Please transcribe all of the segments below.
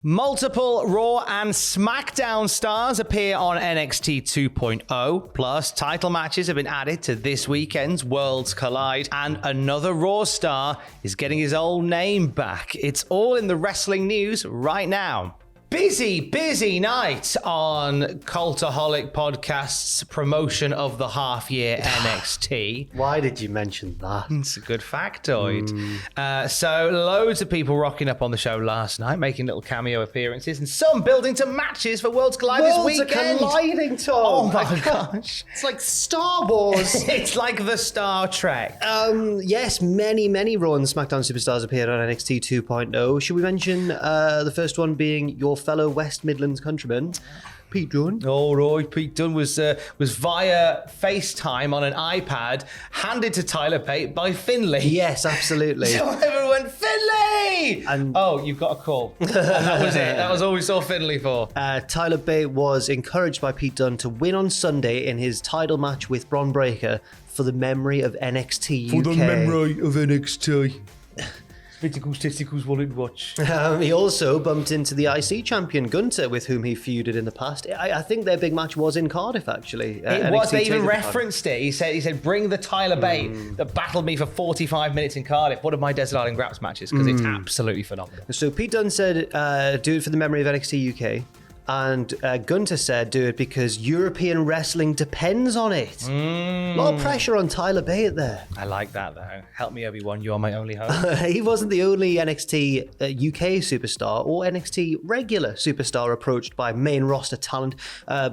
Multiple Raw and SmackDown stars appear on NXT 2.0, plus title matches have been added to this weekend's Worlds Collide, and another Raw star is getting his old name back. It's all in the wrestling news right now. Busy night on Cultaholic podcast's promotion of the half-year NXT. Why did you mention that? It's a good factoid. So loads of people rocking up on the show last night, making little cameo appearances, and some building to matches for Worlds Collide this weekend. Worlds are colliding, Tom. Oh my gosh. It's like Star Wars. It's like the Star Trek. Yes, many Raw and SmackDown superstars appeared on NXT 2.0. Should we mention the first one being your fellow West Midlands countryman, Pete Dunne? All right, Pete Dunne was via FaceTime on an iPad handed to Tyler Bate by Finlay. Yes, absolutely. So everyone went, Finlay! And you've got a call. And that was it. That was all we saw Finlay for. Tyler Bate was encouraged by Pete Dunne to win on Sunday in his title match with Bron Breakker for the memory of NXT UK. For the memory of NXT. Testicles, wallet, watch. He also bumped into the IC champion Gunther, with whom he feuded in the past. I think their big match was in Cardiff, actually. It was. They even referenced it. He said, bring the Tyler Bate that battled me for 45 minutes in Cardiff. One of my Desert Island Graps matches, because it's absolutely phenomenal. So Pete Dunne said, do it for the memory of NXT UK. And Gunther said, do it because European wrestling depends on it. A lot of pressure on Tyler Bate there. I like that, though. Help me, Obi-Wan. You are my only hope. He wasn't the only NXT UK superstar or NXT regular superstar approached by main roster talent.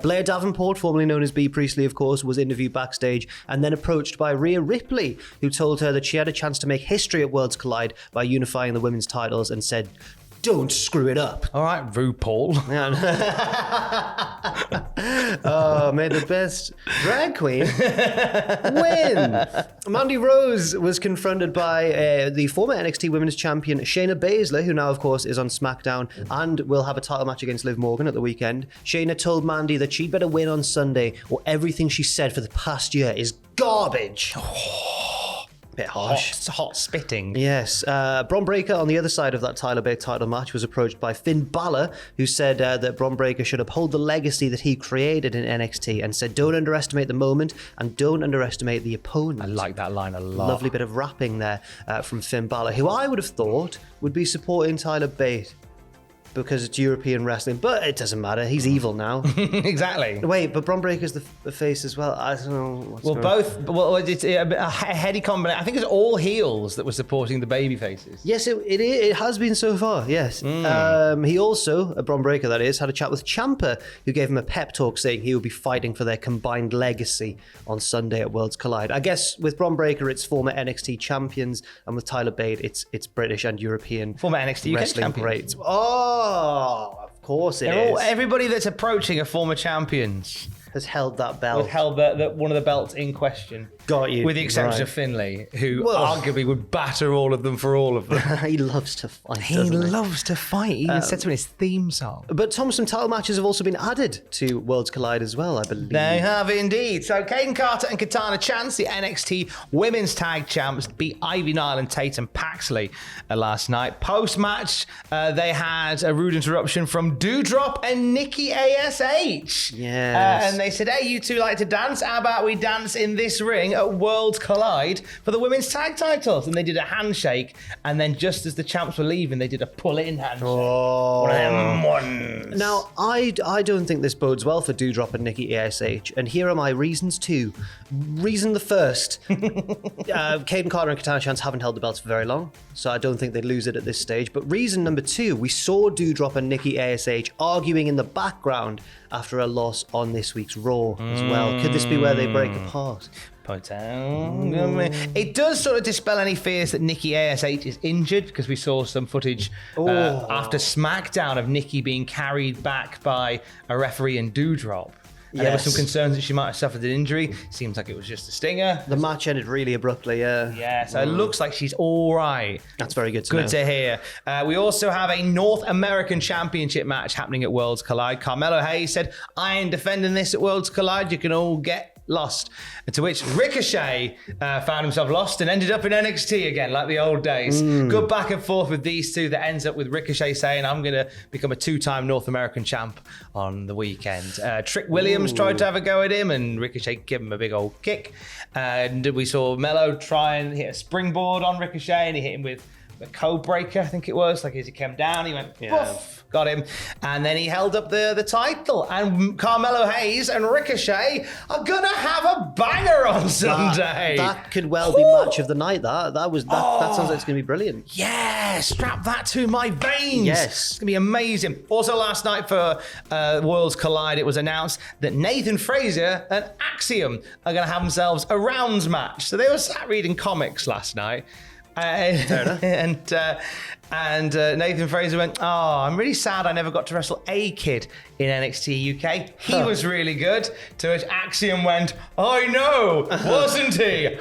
Blair Davenport, formerly known as Bea Priestley, of course, was interviewed backstage and then approached by Rhea Ripley, who told her that she had a chance to make history at Worlds Collide by unifying the women's titles, and said, don't screw it up. All right, RuPaul. Oh, may the best drag queen win. Mandy Rose was confronted by the former NXT Women's Champion Shayna Baszler, who now, of course, is on SmackDown and will have a title match against Liv Morgan at the weekend. Shayna told Mandy that she'd better win on Sunday, or everything she said for the past year is garbage. Bit harsh. Hot spitting. Yes. Bron Breakker, on the other side of that Tyler Bate title match, was approached by Finn Balor, who said that Bron Breakker should uphold the legacy that he created in NXT, and said, don't underestimate the moment and don't underestimate the opponent. I like that line a lot. Lovely bit of rapping there from Finn Balor, who I would have thought would be supporting Tyler Bate because it's European wrestling, but it doesn't matter. He's evil now. Exactly. Wait, but Bron Breakker's the face as well. I don't know what's going on. Well, it's a heady combination. I think it's all heels that were supporting the baby faces. Yes, it has been so far, yes. He also, Bron Breakker that is, had a chat with Ciampa, who gave him a pep talk saying he will be fighting for their combined legacy on Sunday at Worlds Collide. I guess with Bron Breakker, it's former NXT champions, and with Tyler Bate, it's British and European former NXT wrestling champions. greats. Oh, of course it is. Everybody that's approaching are former champions. Has held that belt. Has held one of the belts in question. Got you. With the exception of Finlay, who arguably would batter all of them for all of them. He loves to fight, He loves to fight. He even said so in his theme song. But Tom, some title matches have also been added to Worlds Collide as well, I believe. They have indeed. So Kaden Carter and Katana Chance, the NXT Women's Tag Champs, beat Ivy Nile and Tatum Paxley last night. Post-match, they had a rude interruption from Doudrop and Nikki ASH. Yes. And they said, hey, you two like to dance? How about we dance in this ring at Worlds Collide for the women's tag titles? And they did a handshake, and then just as the champs were leaving, they did a pull-in handshake. One of them ones. Now, I don't think this bodes well for Doudrop and Nikki ASH, and here are my reasons too. Reason the first, Kaden Carter and Katana Chance haven't held the belts for very long, so I don't think they'd lose it at this stage. But reason number two, we saw Doudrop and Nikki ASH arguing in the background after a loss on this week's Raw as well. Could this be where they break apart? It does sort of dispel any fears that Nikki ASH is injured, because we saw some footage after SmackDown of Nikki being carried back by a referee in Doudrop. And there were some concerns that she might have suffered an injury. Seems like it was just a stinger. The match ended really abruptly, yeah. Yeah, so it looks like she's all right. That's very good to know. Good to hear. We also have a North American Championship match happening at Worlds Collide. Carmelo Hayes said, I ain't defending this at Worlds Collide. You can all get lost. And to which Ricochet found himself lost and ended up in NXT again, like the old days. Good back and forth with these two that ends up with Ricochet saying, I'm going to become a 2-time North American champ on the weekend. Trick Williams tried to have a go at him and Ricochet gave him a big old kick. And we saw Mello try and hit a springboard on Ricochet and he hit him with a code breaker, I think it was. Like as he came down, he went, poof, got him. And then he held up the title. And Carmelo Hayes and Ricochet are going to have a banger on Sunday. That could well be match of the night. That sounds like it's going to be brilliant. Yeah, strap that to my veins. Yes. It's going to be amazing. Also last night for Worlds Collide, it was announced that Nathan Frazier and Axiom are going to have themselves a rounds match. So they were sat reading comics last night. And Nathan Fraser went, I'm really sad I never got to wrestle a kid in NXT UK. He was really good. To which Axiom went, I know, wasn't he?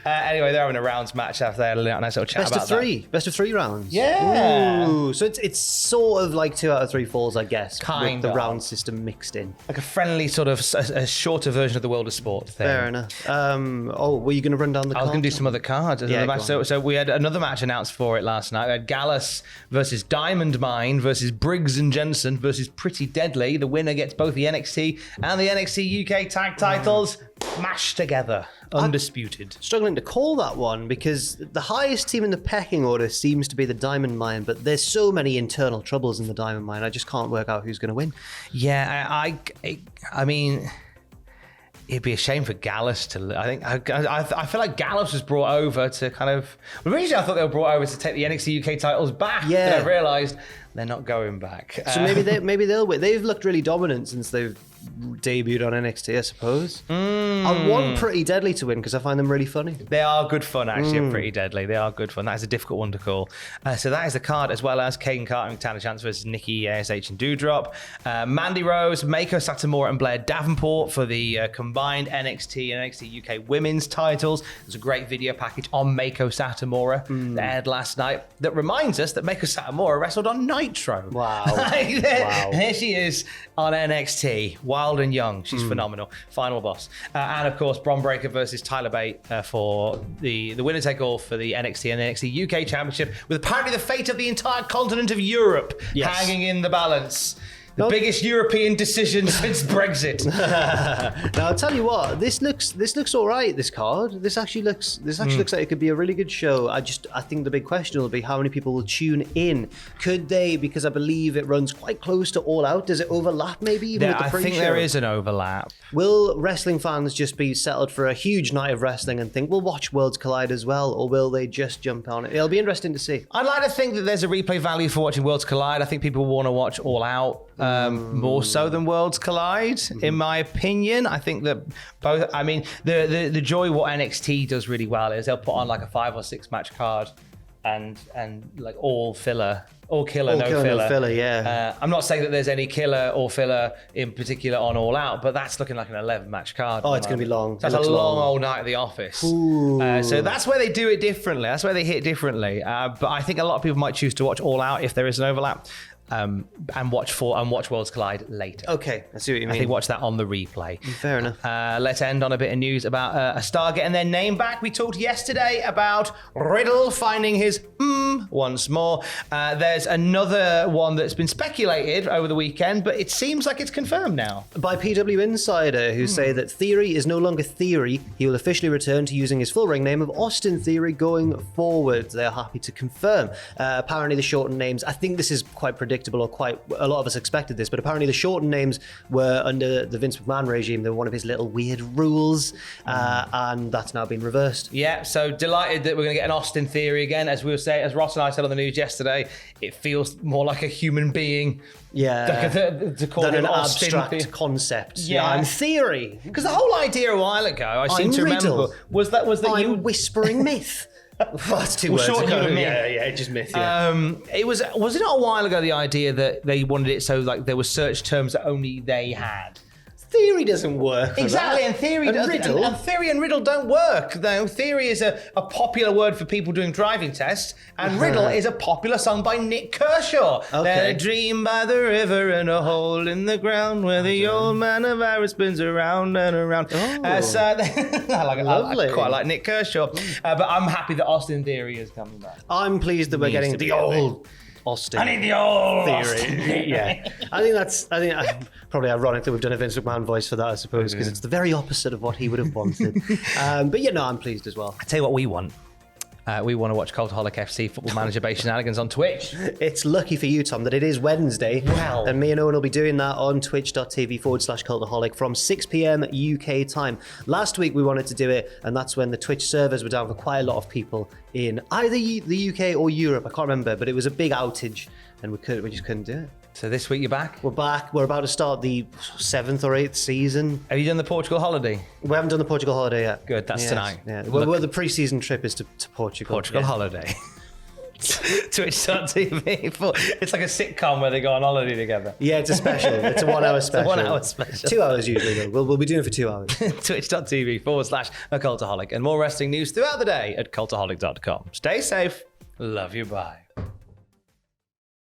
Anyway, they're having a rounds match after they had a nice little chat about that. Best of 3 rounds. Yeah. Ooh, so it's sort of like 2 out of 3 falls, I guess. Kind with the of. round system mixed in. Like a friendly sort of a shorter version of the World of Sport thing. Fair enough. Were you going to run down the card? I was going to do some other cards. Yeah, match. So we had another match announced for it last night. We had Gallus versus Diamond Mine versus Briggs and Jensen versus Pretty Deadly. The winner gets both the NXT and the NXT UK tag titles mashed together. Undisputed. Struggling to call that one because the highest team in the pecking order seems to be the Diamond Mine, but there's so many internal troubles in the Diamond Mine. I just can't work out who's going to win. Yeah, I mean, it'd be a shame for Gallus to. I feel like Gallus was brought over to kind of. Originally, I thought they were brought over to take the NXT UK titles back. Yeah. But I realised they're not going back. So maybe they'll win. They've looked really dominant since they've debuted on NXT, I suppose. I want Pretty Deadly to win because I find them really funny. They are good fun, actually. Pretty Deadly. They are good fun. That is a difficult one to call. So that is the card, as well as Kaden Carter and Tanner Chance versus Nikki ASH and Doudrop. Mandy Rose, Mako Satomura, and Blair Davenport for the combined NXT and NXT UK women's titles. There's a great video package on Mako Satomura that aired last night that reminds us that Mako Satomura wrestled on Nitro. Wow. Here she is on NXT. Wild and young. She's phenomenal. Final boss. And of course, Bron Breakker versus Tyler Bate for the winner take all for the NXT and NXT UK Championship, with apparently the fate of the entire continent of Europe hanging in the balance. The biggest European decision since Brexit. Now I'll tell you what, this looks all right. This card, this actually looks like it could be a really good show. I think the big question will be how many people will tune in. Could they? Because I believe it runs quite close to All Out. Does it overlap maybe even with the pre-show? I think there is an overlap. Will wrestling fans just be settled for a huge night of wrestling and think we'll watch Worlds Collide as well, or will they just jump on it? It'll be interesting to see. I'd like to think that there's a replay value for watching Worlds Collide. I think people want to watch All Out. More so than Worlds Collide, in my opinion. I think that both. I mean, the joy what NXT does really well is they'll put on like a 5 or 6 match card, and like all filler, all killer, no filler. Yeah. I'm not saying that there's any killer or filler in particular on All Out, but that's looking like an 11 match card. Oh, it's going to be long. That's a long old night at the office. So that's where they do it differently. That's where they hit differently. But I think a lot of people might choose to watch All Out if there is an overlap. And watch Worlds Collide later. Okay, I see what you mean. I think watch that on the replay. Fair enough. Let's end on a bit of news about a star getting their name back. We talked yesterday about Riddle finding his once more. There's another one that's been speculated over the weekend, but it seems like it's confirmed now. By PW Insider, who say that Theory is no longer Theory. He will officially return to using his full ring name of Austin Theory going forward. They're happy to confirm. Apparently the shortened names, I think this is quite predictable, or quite a lot of us expected this, but apparently the shortened names were under the Vince McMahon regime. They were one of his little weird rules, and that's now been reversed. Yeah, so delighted that we're going to get an Austin Theory again. As Ross and I said on the news yesterday, it feels more like a human being. Yeah, to call than him an Austin abstract concept. Yeah, I'm Theory. Because the whole idea a while ago, I seem to remember, was that I'm you whispering myth. That's two words. Shortcut, yeah, just myth. Yeah. Was it not a while ago the idea that they wanted it so like there were search terms that only they had? theory doesn't work. Exactly, and theory and riddle. And theory and riddle don't work. Though theory is a popular word for people doing driving tests, and riddle is a popular song by Nick Kershaw. Okay. A dream by the river and a hole in the ground where the old man of Iris spins around and around. Lovely. I quite like Nick Kershaw, but I'm happy that Austin Theory is coming back. I'm pleased that we're Needs getting to be the a old Austin I need the old theory. Austin. Yeah, I think probably ironic that we've done a Vince McMahon voice for that, I suppose, because it's the very opposite of what he would have wanted. But yeah, no, I'm pleased as well. I tell you what we want. We want to watch Cultaholic FC Football Manager based shenanigans on Twitch. It's lucky for you, Tom, that it is Wednesday. Wow. And me and Owen will be doing that on twitch.tv/Cultaholic from 6 p.m. UK time. Last week we wanted to do it, and that's when the Twitch servers were down for quite a lot of people in either the UK or Europe. I can't remember, but it was a big outage, and we just couldn't do it. So this week you're back? We're back. We're about to start the 7th or 8th season. Have you done the Portugal holiday? We haven't done the Portugal holiday yet. Good, that's tonight. Yeah. Look. Well, the pre-season trip is to Portugal. Portugal yeah. holiday. Twitch.tv. It's like a sitcom where they go on holiday together. Yeah, it's a special. It's a 1 hour special. 1 hour special. 2 hours usually, though. We'll be doing it for 2 hours. Twitch.tv/Cultaholic. And more wrestling news throughout the day at cultaholic.com. Stay safe. Love you. Bye.